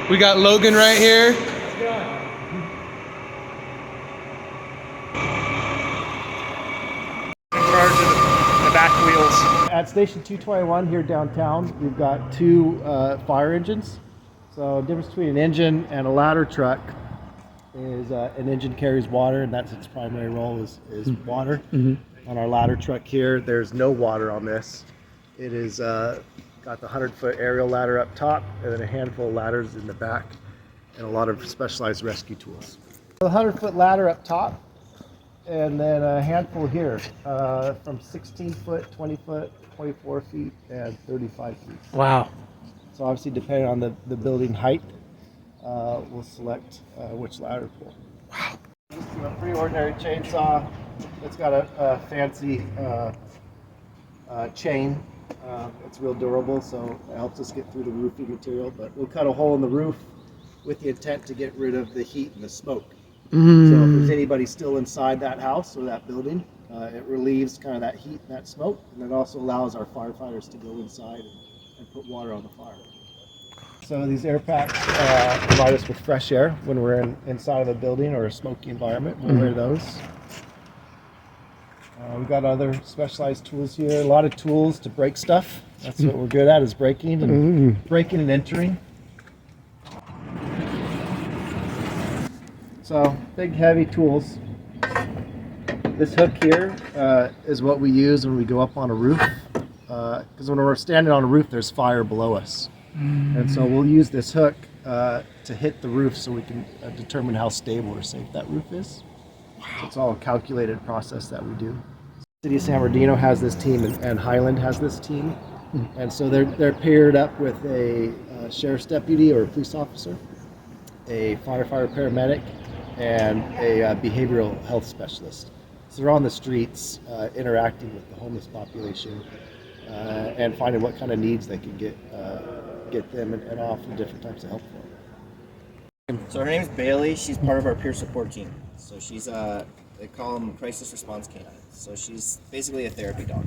We got Logan right here. In charge of the back wheels. At Station 221 here downtown, we've got two fire engines. So the difference between an engine and a ladder truck is an engine carries water, and that's its primary role is water. On our ladder truck here, there's no water on this. It is got the 100-foot aerial ladder up top, and then a handful of ladders in the back, and a lot of specialized rescue tools. The 100-foot ladder up top, and then a handful here from 16 foot, 20 foot, 24 feet, and 35 feet. Wow. So obviously, depending on the building height, we'll select which ladder pull. Wow. This is a pretty ordinary chainsaw. It's got a fancy chain. It's real durable, so it helps us get through the roofing material. But we'll cut a hole in the roof with the intent to get rid of the heat and the smoke. So if there's anybody still inside that house or that building, it relieves kind of that heat and that smoke, and it also allows our firefighters to go inside and put water on the fire. So these air packs provide us with fresh air when we're inside of a building or a smoky environment. We'll wear those. We've got other specialized tools here. A lot of tools to break stuff. That's what we're good at, is breaking and entering. So big heavy tools. This hook here is what we use when we go up on a roof, because when we're standing on a roof there's fire below us, and so we'll use this hook to hit the roof so we can determine how stable or safe that roof is. So it's all a calculated process that we do. City of San Bernardino has this team, and Highland has this team, and so they're paired up with a sheriff's deputy or a police officer, a firefighter paramedic, and a behavioral health specialist. So they're on the streets interacting with the homeless population and finding what kind of needs they can get them and offer different types of help for them. So her name is Bailey. She's part of our peer support team. So she's they call them crisis response canine. So she's basically a therapy dog.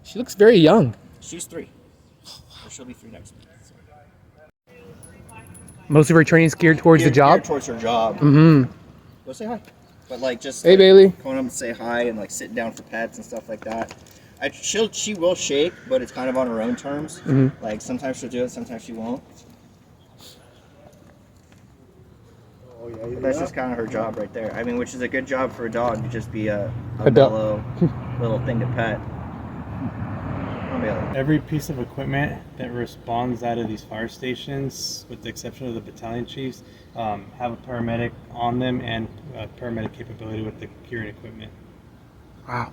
She looks very young. She's 3. Or she'll be 3 next week. So. Most of her training is geared towards the job. Geared towards her job. Go say hi. But like just hey, Bailey. Going up and say hi and like sitting down for pets and stuff like that. She will shake, but it's kind of on her own terms. Like sometimes she'll do it, sometimes she won't. Oh, yeah, But that's just kind of her job right there. I mean, which is a good job for a dog to just be a mellow little thing to pet. Every piece of equipment that responds out of these fire stations, with the exception of the battalion chiefs, have a paramedic on them and paramedic capability with the curing equipment. Wow.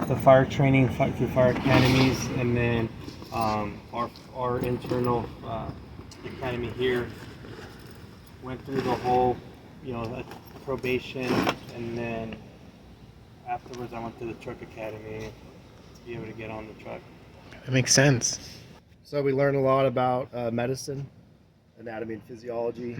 The fire training through fire academies, and then our internal academy here went through the whole, probation, and then afterwards I went to the truck academy to be able to get on the truck. That makes sense. So we learn a lot about medicine, anatomy and physiology,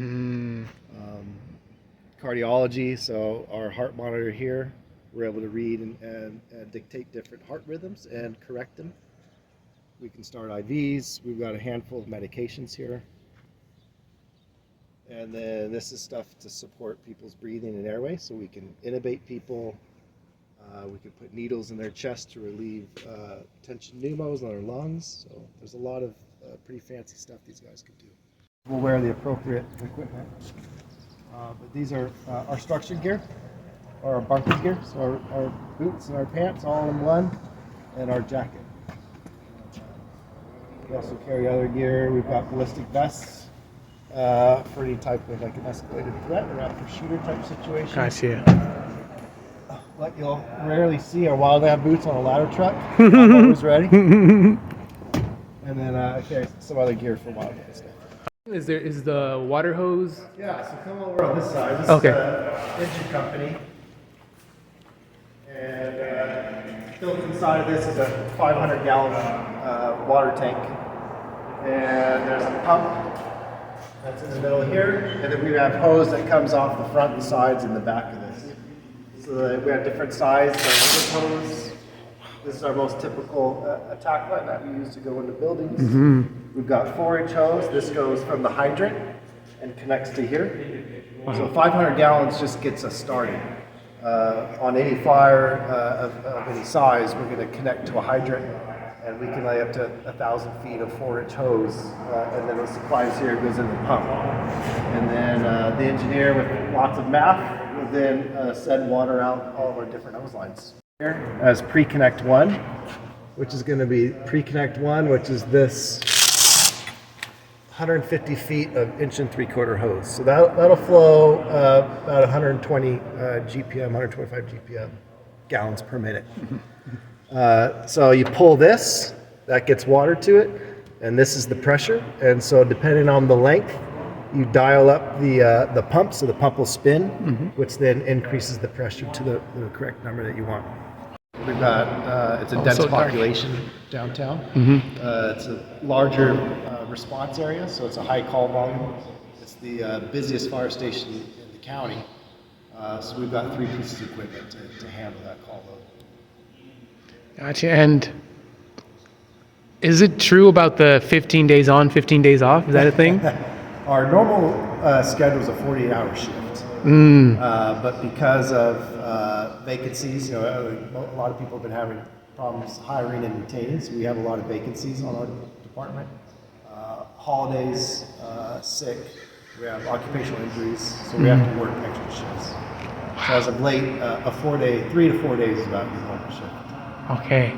cardiology. So our heart monitor here, we're able to read and dictate different heart rhythms and correct them. We can start IVs. We've got a handful of medications here. And then this is stuff to support people's breathing and airway, so we can intubate people. We can put needles in their chest to relieve tension pneumos on their lungs. So there's a lot of pretty fancy stuff these guys can do. We'll wear the appropriate equipment. But these are our structured gear, or our bunker gear. So our boots and our pants all in one, and our jacket. We also carry other gear. We've got ballistic vests for any type of like an escalated threat or after shooter type situation. I see it. What you'll rarely see are wildland boots on a ladder truck. I'm always ready. And then I carry some other gear for wildland stuff. Is the water hose? Yeah, so come over on this side. This Okay. is the engine company. And built inside of this is a 500-gallon water tank. And there's a pump that's in the middle here. And then we have hose that comes off the front and sides and the back of this. So we have different sized hose. This is our most typical attack line that we use to go into buildings. We've got 4-inch hose. This goes from the hydrant and connects to here. So 500 gallons just gets us started. On any fire of any size, we're going to connect to a hydrant, and we can lay up to 1,000 feet of 4-inch hose, and then the supplies here goes in the pump. And then the engineer with lots of math will then send water out all of our different hose lines. Here as pre-connect 1, which is going to be pre-connect 1, which is this 150 feet of 1.75-inch hose. So that'll flow about 120 GPM, 125 GPM, gallons per minute. So you pull this, that gets water to it, and this is the pressure. And so depending on the length, you dial up the pump, so the pump will spin, which then increases the pressure to the correct number that you want. We've got, it's a dense population downtown. It's a larger response area, so it's a high call volume. It's the busiest fire station in the county. So we've got 3 pieces of equipment to handle that call load. Gotcha. And is it true about the 15 days on, 15 days off? Is that a thing? Our normal schedule is a 48-hour shift. But because of vacancies, a lot of people have been having problems hiring and retaining, so we have a lot of vacancies on our department. Holidays, sick, we have occupational injuries, so we have to work extra shifts. So as of late, 3 to 4 days is about the normal shift. Okay.